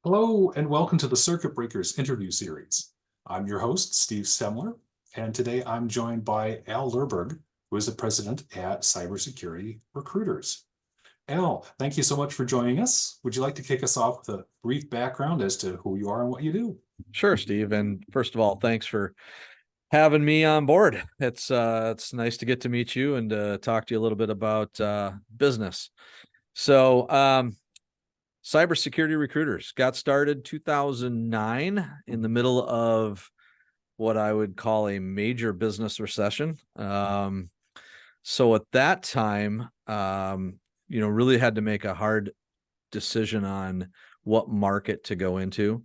Hello and welcome to the Circuit Breakers interview series. I'm your host, Steve Semler, and today I'm joined by Al Lerberg, who is the president at Cybersecurity Recruiters. Al, thank you so much for joining us. Would you like to kick us off with a brief background as to who you are and what you do? Sure, Steve. And first of all, thanks for having me on board. It's nice to get to meet you and talk to you a little bit about business. So, cybersecurity recruiters got started 2009 in the middle of what I would call a major business recession. So at that time, really had to make a hard decision on what market to go into.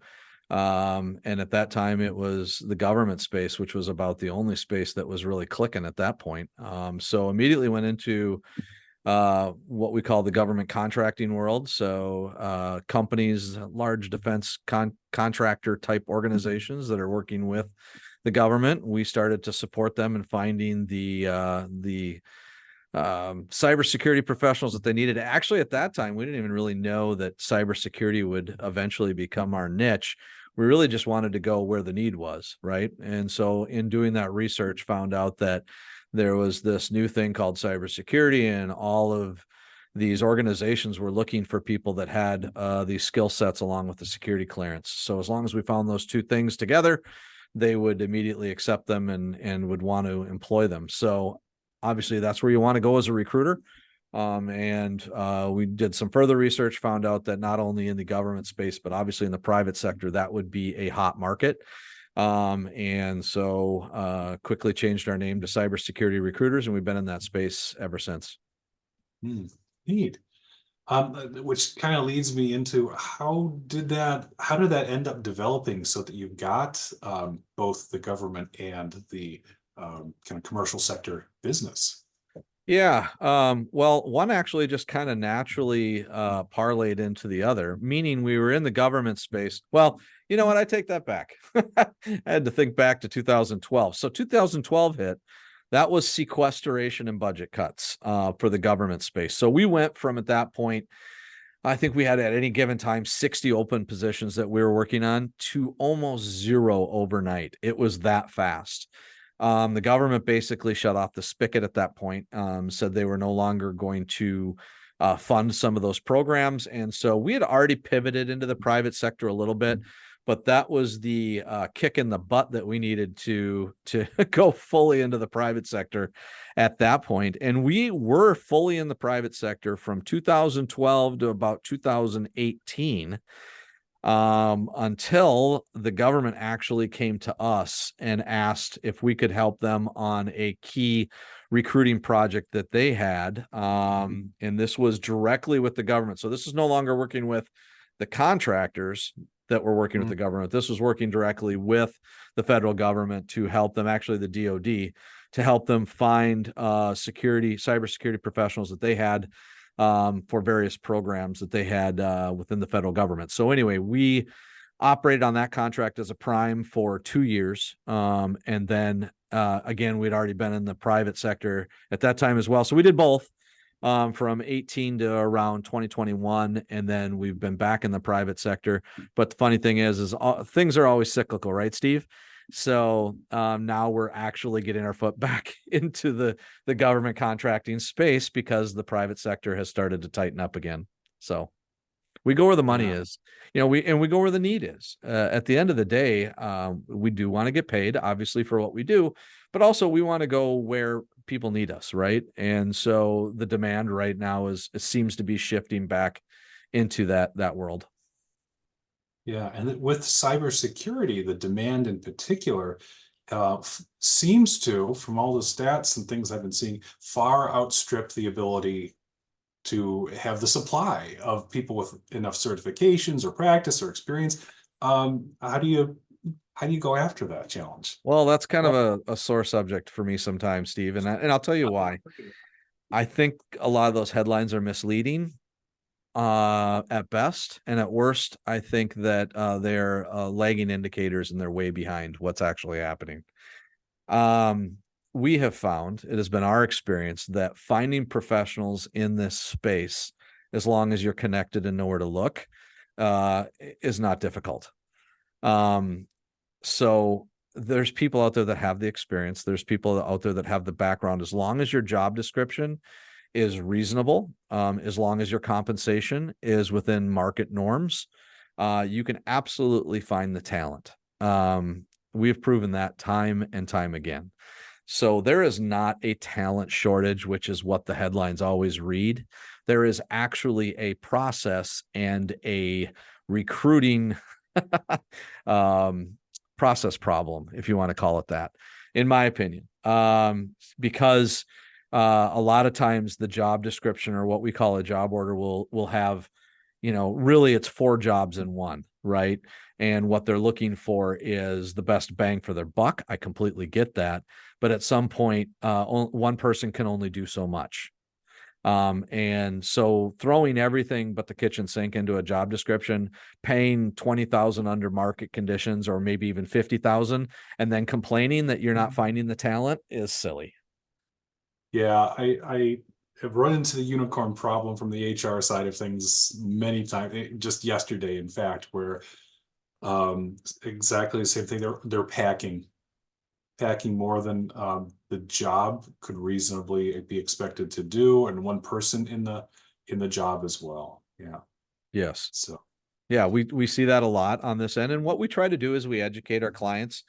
And at that time, it was the government space, which was about the only space that was really clicking at that point. So immediately went into what we call the government contracting world. So companies, large defense contractor type organizations that are working with the government, we started to support them in finding the cybersecurity professionals that they needed. Actually, at that time, we didn't even really know that cybersecurity would eventually become our niche. We really just wanted to go where the need was, right? And so in doing that research, found out that there was this new thing called cybersecurity, and all of these organizations were looking for people that had these skill sets along with the security clearance. So as long as we found those two things together, they would immediately accept them and would want to employ them. So obviously that's where you want to go as a recruiter. We did some further research, found out that not only in the government space, but obviously in the private sector, that would be a hot market. Quickly changed our name to Cybersecurity Recruiters, and we've been in that space ever since. Neat. Which kind of leads me into how did that end up developing so that you've got both the government and the kind of commercial sector business? Yeah. Well, one actually just kind of naturally parlayed into the other, meaning we were in the government space. Well, you know what? I take that back. I had to think back to 2012. So 2012 hit. That was sequestration and budget cuts for the government space. So we went from, at that point, I think we had at any given time 60 open positions that we were working on to almost zero overnight. It was that fast. The government basically shut off the spigot at that point, said they were no longer going to fund some of those programs. And so we had already pivoted into the private sector a little bit, but that was the kick in the butt that we needed to go fully into the private sector at that point. And we were fully in the private sector from 2012 to about 2018. Until the government actually came to us and asked if we could help them on a key recruiting project that they had. And this was directly with the government. So this is no longer working with the contractors that were working with the government. This was working directly with the federal government to help them, actually the DoD, to help them find cybersecurity professionals that they had for various programs that they had within the federal government. So anyway, we operated on that contract as a prime for 2 years. And then again, we'd already been in the private sector at that time as well. So we did both from 18 to around 2021. And then we've been back in the private sector. But the funny thing is things are always cyclical, right, Steve? So now we're actually getting our foot back into the government contracting space because the private sector has started to tighten up again. So we go where the money is, we go where the need is. At the end of the day, we do want to get paid, obviously, for what we do, but also we want to go where people need us, right? And so the demand right now seems to be shifting back into that world. Yeah, and with cybersecurity, the demand in particular seems to, from all the stats and things I've been seeing, far outstrip the ability to have the supply of people with enough certifications or practice or experience. How do you go after that challenge? Well, that's kind of a sore subject for me sometimes, Steve, and I'll tell you why. I think a lot of those headlines are misleading at best, and at worst, I think that they're lagging indicators and they're way behind what's actually happening. We have found, it has been our experience, that finding professionals in this space, as long as you're connected and know where to look, is not difficult. So there's people out there that have the experience. There's people out there that have the background. As long as your job description is reasonable, as long as your compensation is within market norms, you can absolutely find the talent. We've proven that time and time again. So there is not a talent shortage, which is what the headlines always read. There is actually a process and a recruiting process problem, if you want to call it that, in my opinion. Because a lot of times the job description, or what we call a job order, will have, really it's 4 jobs in one, right? And what they're looking for is the best bang for their buck. I completely get that. But at some point, one person can only do so much. And so throwing everything but the kitchen sink into a job description, paying 20,000 under market conditions, or maybe even 50,000, and then complaining that you're not finding the talent is silly. Yeah, I have run into the unicorn problem from the HR side of things many times, just yesterday, in fact, where exactly the same thing. They're packing more than the job could reasonably be expected to do, and one person in the job as well. Yeah. Yes. So Yeah, we see that a lot on this end. And what we try to do is we educate our clients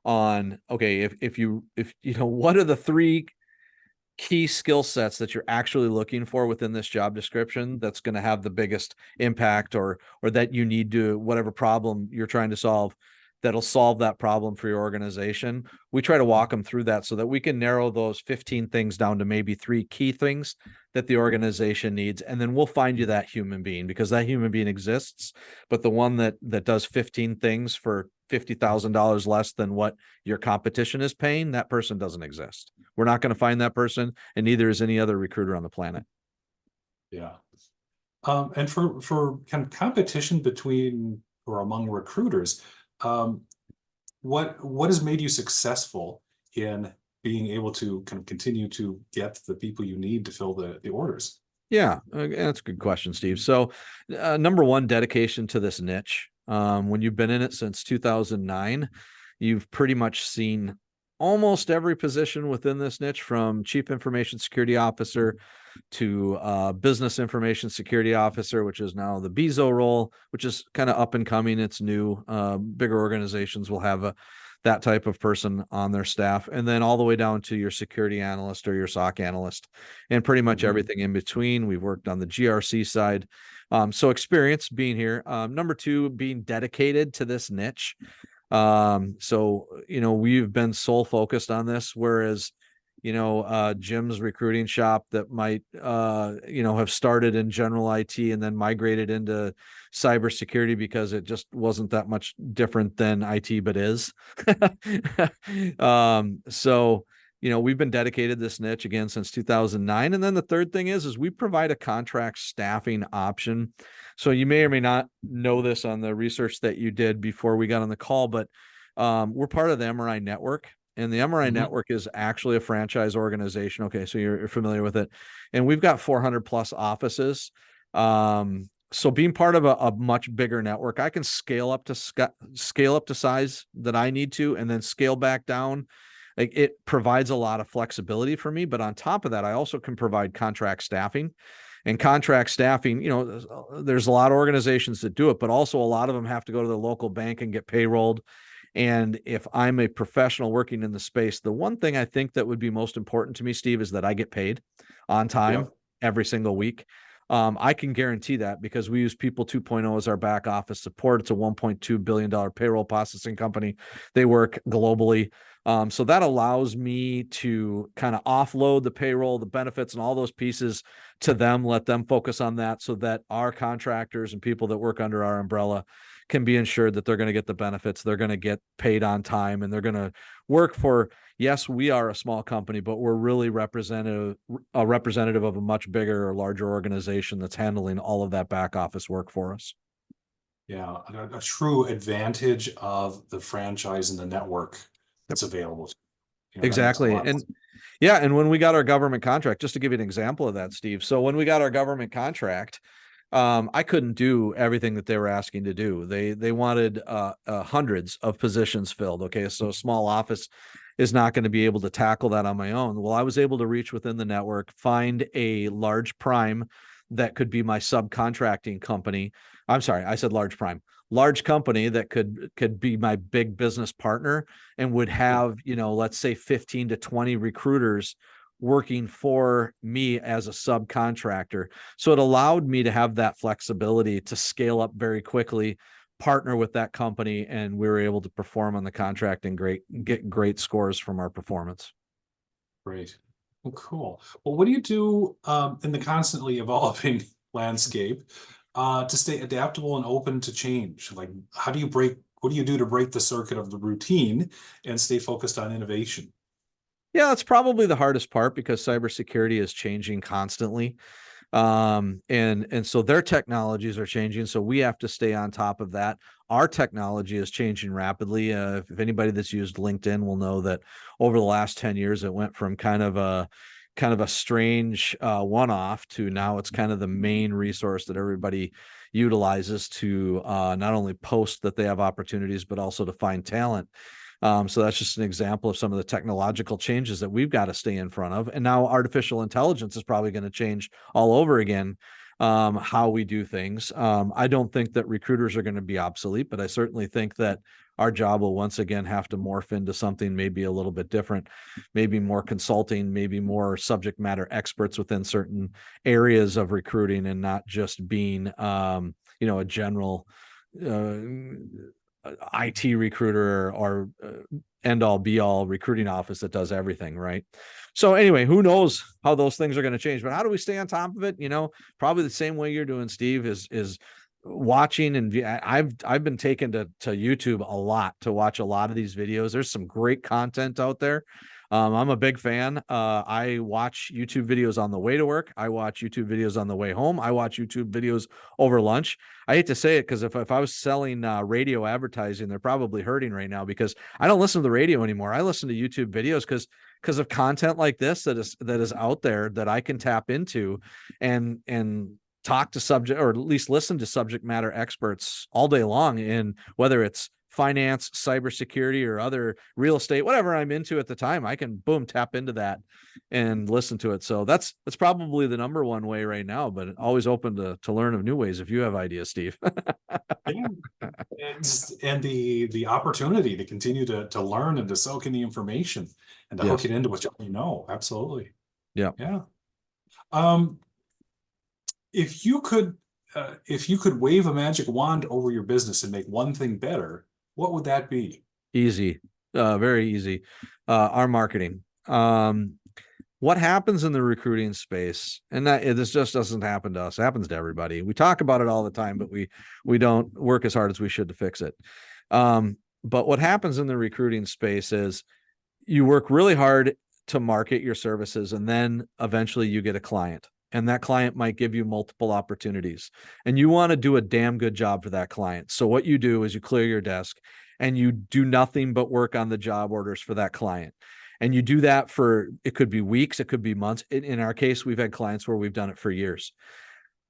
on, okay, if you know, what are the 3 key skill sets that you're actually looking for within this job description that's going to have the biggest impact, or that you need to, whatever problem you're trying to solve, that'll solve that problem for your organization. We try to walk them through that so that we can narrow those 15 things down to maybe 3 key things that the organization needs. And then we'll find you that human being, because that human being exists. But the one that does 15 things for $50,000 less than what your competition is paying, that person doesn't exist. We're not going to find that person, and neither is any other recruiter on the planet. yeah. And for kind of competition between or among recruiters, what has made you successful in being able to kind of continue to get the people you need to fill the orders? Yeah, that's a good question, Steve. So, number one, dedication to this niche. When you've been in it since 2009, you've pretty much seen almost every position within this niche, from chief information security officer to business information security officer, which is now the BISO role, which is kind of up and coming. It's new. Bigger organizations will have that type of person on their staff, and then all the way down to your security analyst or your SOC analyst, and pretty much everything in between. We've worked on the GRC side. So experience being here. Number 2, being dedicated to this niche. So, we've been sole focused on this, whereas, Jim's recruiting shop that might, have started in general IT and then migrated into cybersecurity because it just wasn't that much different than IT, but is. So, we've been dedicated to this niche again since 2009. And then the third thing is we provide a contract staffing option. So you may or may not know this on the research that you did before we got on the call, but we're part of the MRI network. And the MRI network is actually a franchise organization. Okay, so you're familiar with it. And we've got 400 plus offices. So being part of a much bigger network, I can scale up to size that I need to, and then scale back down. Like, it provides a lot of flexibility for me. But on top of that, I also can provide contract staffing. And contract staffing, there's a lot of organizations that do it, but also a lot of them have to go to the local bank and get payrolled. And if I'm a professional working in the space, the one thing I think that would be most important to me, Steve, is that I get paid on time every single week. I can guarantee that because we use People 2.0 as our back office support. It's a $1.2 billion payroll processing company. They work globally. So that allows me to kind of offload the payroll, the benefits, and all those pieces to them, let them focus on that, so that our contractors and people that work under our umbrella can be ensured that they're going to get the benefits, they're going to get paid on time, and they're going to work for, yes, we are a small company, but we're really a representative of a much bigger or larger organization that's handling all of that back office work for us. Yeah, a true advantage of the franchise and the network that's available. Exactly. And when we got our government contract, just to give you an example of that, Steve. So when we got our government contract, I couldn't do everything that they were asking to do. They wanted hundreds of positions filled. Okay, so a small office is not going to be able to tackle that on my own. Well, I was able to reach within the network, find a large prime that could be my subcontracting company. I'm sorry, I said large prime. Large company that could be my big business partner and would have, let's say 15 to 20 recruiters working for me as a subcontractor. So it allowed me to have that flexibility to scale up very quickly, partner with that company, and we were able to perform on the contract and get great scores from our performance. Great. Well, cool. Well, what do you do in the constantly evolving landscape to stay adaptable and open to change? Like, what do you do to break the circuit of the routine and stay focused on innovation? Yeah, that's probably the hardest part because cybersecurity is changing constantly. And so their technologies are changing, so we have to stay on top of that. Our technology is changing rapidly. If anybody that's used LinkedIn will know that over the last 10 years, it went from kind of a strange one-off to now it's kind of the main resource that everybody utilizes to not only post that they have opportunities, but also to find talent. So that's just an example of some of the technological changes that we've got to stay in front of. And now artificial intelligence is probably going to change all over again how we do things. I don't think that recruiters are going to be obsolete, but I certainly think that our job will once again have to morph into something maybe a little bit different, maybe more consulting, maybe more subject matter experts within certain areas of recruiting, and not just being, a general IT recruiter or end all be all recruiting office that does everything, right? So anyway, who knows how those things are going to change, but how do we stay on top of it? Probably the same way you're doing, Steve, is watching. And I've been taken to YouTube a lot to watch a lot of these videos. There's some great content out there. I'm a big fan. I watch YouTube videos on the way to work. I watch YouTube videos on the way home. I watch YouTube videos over lunch. I hate to say it, because if I was selling radio advertising, they're probably hurting right now, because I don't listen to the radio anymore. I listen to YouTube videos because of content like this that is out there that I can tap into and talk to subject, or at least listen to subject matter experts all day long, in whether it's finance, cybersecurity, or other real estate, whatever I'm into at the time, I can tap into that and listen to it. So that's probably the number one way right now, but always open to learn of new ways if you have ideas, Steve. Yeah. And the opportunity to continue to learn and to soak in the information and to hook Yes. it into what you already know. Absolutely. Yeah. Yeah. Um, if you could wave a magic wand over your business and make one thing better, what would that be? Easy. Very easy. Our marketing. What happens in the recruiting space, and this just doesn't happen to us, it happens to everybody. We talk about it all the time, but we don't work as hard as we should to fix it. But what happens in the recruiting space is you work really hard to market your services, and then eventually you get a client, and that client might give you multiple opportunities, and you want to do a damn good job for that client. So what you do is you clear your desk and you do nothing but work on the job orders for that client. And you do that for, it could be weeks, it could be months. In our case, we've had clients where we've done it for years.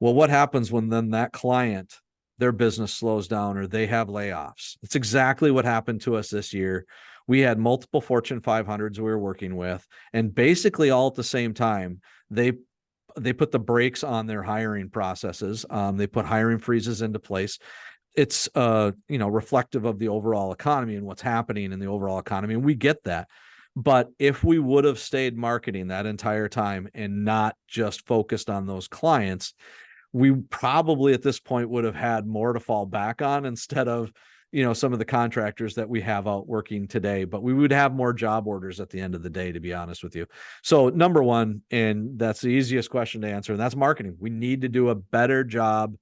Well, what happens when then that client, their business slows down or they have layoffs? It's exactly what happened to us this year. We had multiple Fortune 500s we were working with, and basically all at the same time, they put the brakes on their hiring processes. They put hiring freezes into place. It's reflective of the overall economy and what's happening in the overall economy, and we get that. But if we would have stayed marketing that entire time and not just focused on those clients, we probably at this point would have had more to fall back on instead of, some of the contractors that we have out working today. But we would have more job orders at the end of the day, to be honest with you. So number one, and that's the easiest question to answer, and that's marketing. We need to do a better job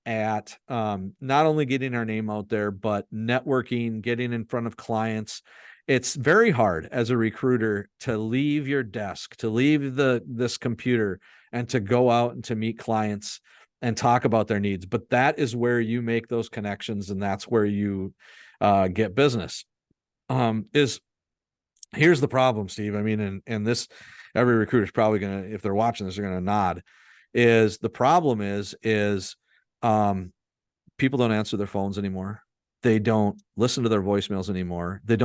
at not only getting our name out there, but networking, getting in front of clients. It's very hard as a recruiter to leave your desk, to leave this computer, and to go out and to meet clients and talk about their needs. But that is where you make those connections, and that's where you get business. Here's the problem, Steve. I mean, and this, every recruiter is probably gonna, if they're watching this, they're gonna nod. is the problem is people don't answer their phones anymore. They don't listen to their voicemails anymore. They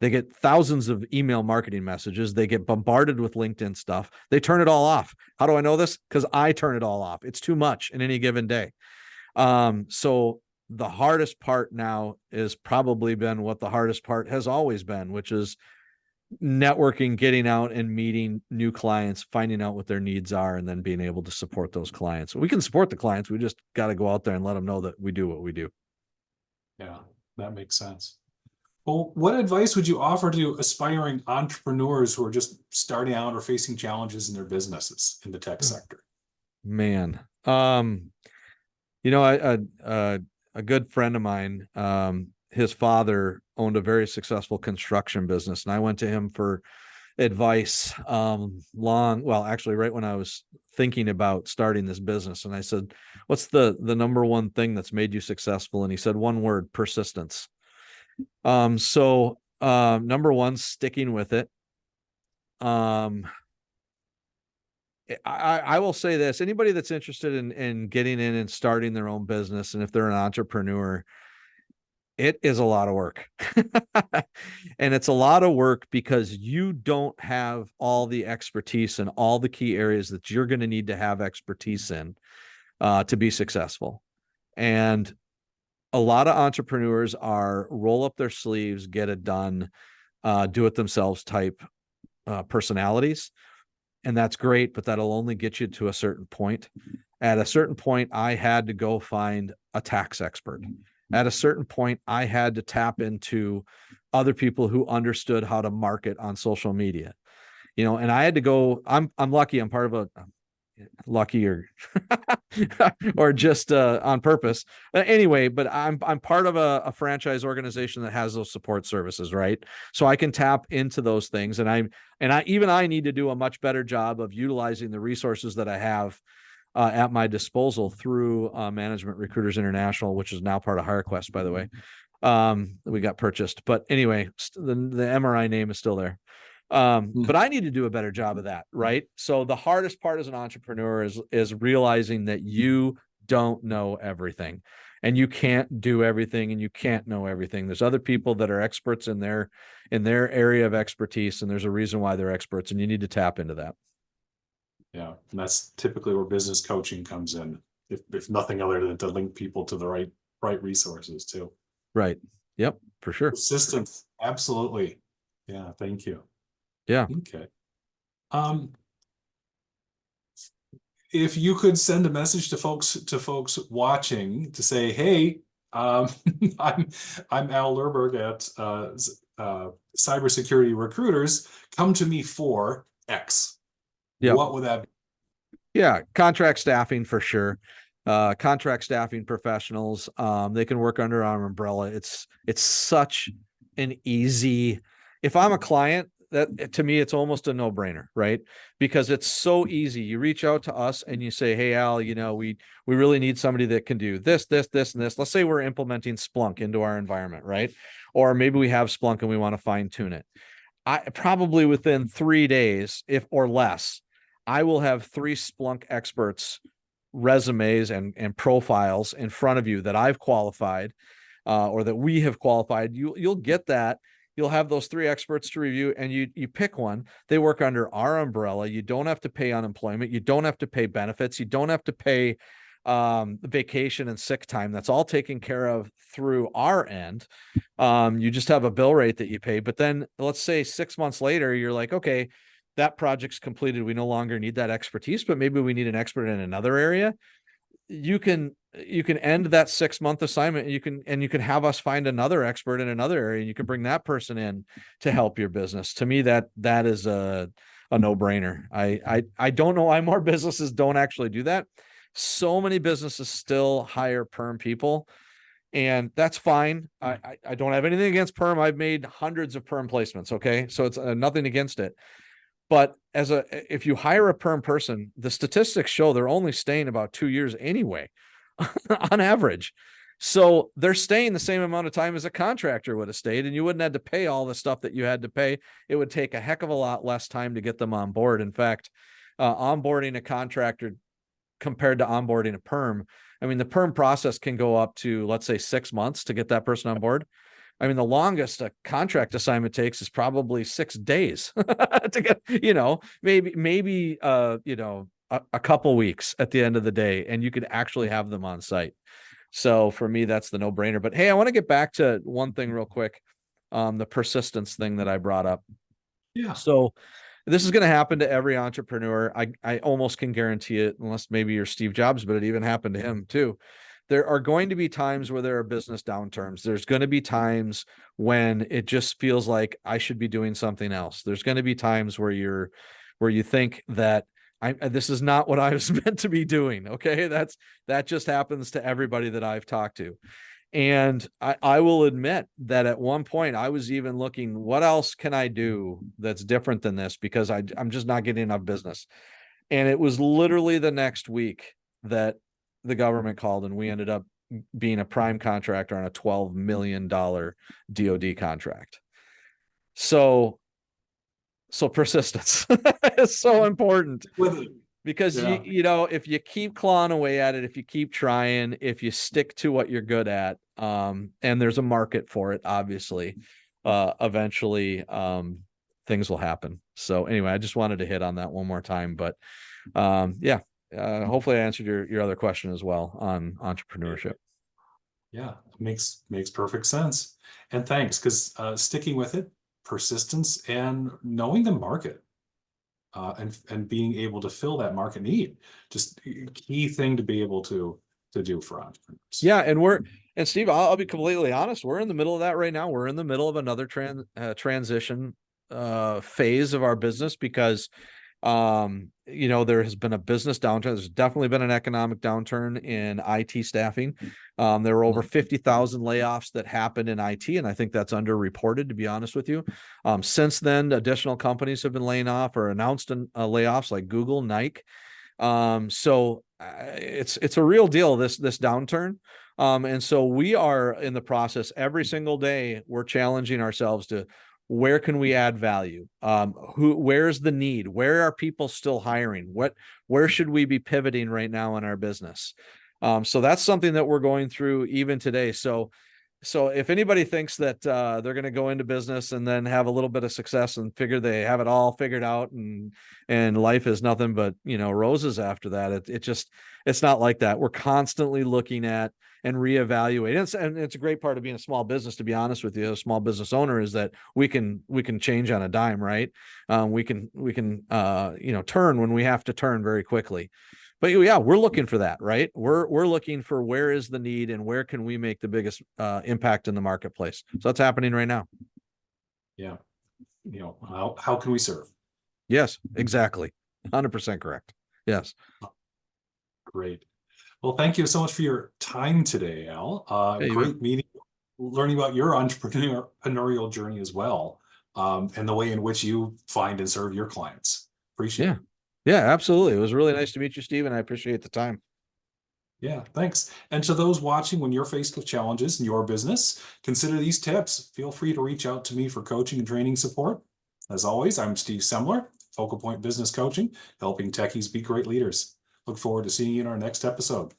get thousands of email marketing messages. They get bombarded with LinkedIn stuff. They turn it all off. How do I know this? Because I turn it all off. It's too much in any given day. So the hardest part now is probably been what the hardest part has always been, which is networking, getting out and meeting new clients, finding out what their needs are, and then being able to support those clients. We can support the clients. We just got to go out there and let them know that we do what we do. Yeah, that makes sense. Well, what advice would you offer to aspiring entrepreneurs who are just starting out or facing challenges in their businesses in the tech sector? Man, a good friend of mine, his father owned a very successful construction business, and I went to him for advice actually right when I was thinking about starting this business. And I said, what's the number one thing that's made you successful? And he said, one word: persistence. Number one, sticking with it. I will say this: anybody that's interested in getting in and starting their own business, and if they're an entrepreneur, it is a lot of work. And it's a lot of work because you don't have all the expertise in all the key areas that you're going to need to have expertise in to be successful. And a lot of entrepreneurs are roll up their sleeves, get it done, do it themselves type personalities. And that's great, but that'll only get you to a certain point. At a certain point, I had to go find a tax expert. At a certain point, I had to tap into other people who understood how to market on social media, and I had to go, I'm lucky. I'm part of a lucky or just on purpose. Anyway, but I'm part of a franchise organization that has those support services, right? So I can tap into those things. And I need to do a much better job of utilizing the resources that I have at my disposal through Management Recruiters International, which is now part of HireQuest, by the way. We got purchased, but anyway, the MRI name is still there. But I need to do a better job of that, right? So the hardest part as an entrepreneur is realizing that you don't know everything, and you can't do everything, and you can't know everything. There's other people that are experts in their area of expertise, and there's a reason why they're experts, and you need to tap into that. Yeah, and that's typically where business coaching comes in, if nothing other than to link people to the right resources too. Right. Yep, for sure. Persistence, absolutely. Yeah, thank you. Yeah. Okay. If you could send a message to folks watching to say, hey, I'm Al Lerberg at Cybersecurity Recruiters. Come to me for X. Yep. What would that be? Yeah, contract staffing for sure. Contract staffing professionals, they can work under our umbrella. It's such an easy, if I'm a client, that to me, it's almost a no-brainer, right? Because it's so easy. You reach out to us and you say, hey, Al, we really need somebody that can do this, this, this, and this. Let's say we're implementing Splunk into our environment, right? Or maybe we have Splunk and we want to fine tune it. I probably within 3 days, if or less, I will have 3 Splunk experts resumes and profiles in front of you that I've qualified or that we have qualified. You'll get that. You'll have those 3 experts to review, and you pick one. They work under our umbrella. You don't have to pay unemployment. You don't have to pay benefits. You don't have to pay vacation and sick time. That's all taken care of through our end. You just have a bill rate that you pay. But then let's say 6 months later, you're like, okay, that project's completed. We no longer need that expertise, but maybe we need an expert in another area. You can end that 6-month assignment, and you can have us find another expert in another area, and you can bring that person in to help your business. To me, that is a no-brainer. I don't know why more businesses don't actually do that. So many businesses still hire perm people, and that's fine. I don't have anything against perm. I've made hundreds of perm placements. Okay. So it's nothing against it. But if you hire a perm person, the statistics show they're only staying about 2 years anyway, on average. So they're staying the same amount of time as a contractor would have stayed, and you wouldn't have to pay all the stuff that you had to pay. It would take a heck of a lot less time to get them on board. In fact, onboarding a contractor compared to onboarding a perm. I mean, the perm process can go up to, let's say, 6 months to get that person on board. I mean, the longest a contract assignment takes is probably 6 days to get, maybe a couple weeks at the end of the day, and you could actually have them on site. So for me, that's the no-brainer. But hey, I want to get back to one thing real quick, the persistence thing that I brought up. Yeah. So this is going to happen to every entrepreneur. I almost can guarantee it, unless maybe you're Steve Jobs, but it even happened to him too. There are going to be times where there are business downturns. There's going to be times when it just feels like I should be doing something else. There's going to be times where you think that this is not what I was meant to be doing. Okay. That just happens to everybody that I've talked to. And I will admit that at one point I was even looking, what else can I do that's different than this? Because I'm just not getting enough business. And it was literally the next week that the government called, and we ended up being a prime contractor on a $12 million DoD contract. So persistence is so important. Because if you keep clawing away at it, if you keep trying, if you stick to what you're good at, and there's a market for it, obviously, eventually things will happen. So anyway, I just wanted to hit on that one more time. But hopefully I answered your other question as well on entrepreneurship. Yeah, makes perfect sense. And thanks, because sticking with it, persistence, and knowing the market. And being able to fill that market need, just a key thing to be able to do for entrepreneurs. Yeah, and Steve, I'll be completely honest. We're in the middle of that right now. We're in the middle of another transition phase of our business because there has been a business downturn. There's definitely been an economic downturn in IT staffing. There were over 50,000 layoffs that happened in IT, and I think that's underreported, to be honest with you. Since then, additional companies have been laying off or announced layoffs, like Google, Nike. So it's a real deal, this downturn. And so we are in the process every single day. We're challenging ourselves to, where can we add value? Where's the need? Where are people still hiring? Where should we be pivoting right now in our business? So that's something that we're going through even today. So if anybody thinks that they're going to go into business and then have a little bit of success and figure they have it all figured out and life is nothing but roses after that, it's not like that. We're constantly looking at and reevaluate. And it's a great part of being a small business, to be honest with you, a small business owner, is that we can change on a dime, right? We can turn when we have to turn very quickly. But yeah, we're looking for that, right? We're looking for, where is the need and where can we make the biggest impact in the marketplace. So that's happening right now. Yeah. How can we serve? Yes, exactly. 100% correct. Yes. Great. Well, thank you so much for your time today, Al. Great meeting, learning about your entrepreneurial journey as well, and the way in which you find and serve your clients. Appreciate it. Yeah, absolutely. It was really nice to meet you, Steve, and I appreciate the time. Yeah, thanks. And to those watching, when you're faced with challenges in your business, consider these tips. Feel free to reach out to me for coaching and training support. As always, I'm Steve Semler, FocalPoint Business Coaching, helping techies be great leaders. Look forward to seeing you in our next episode.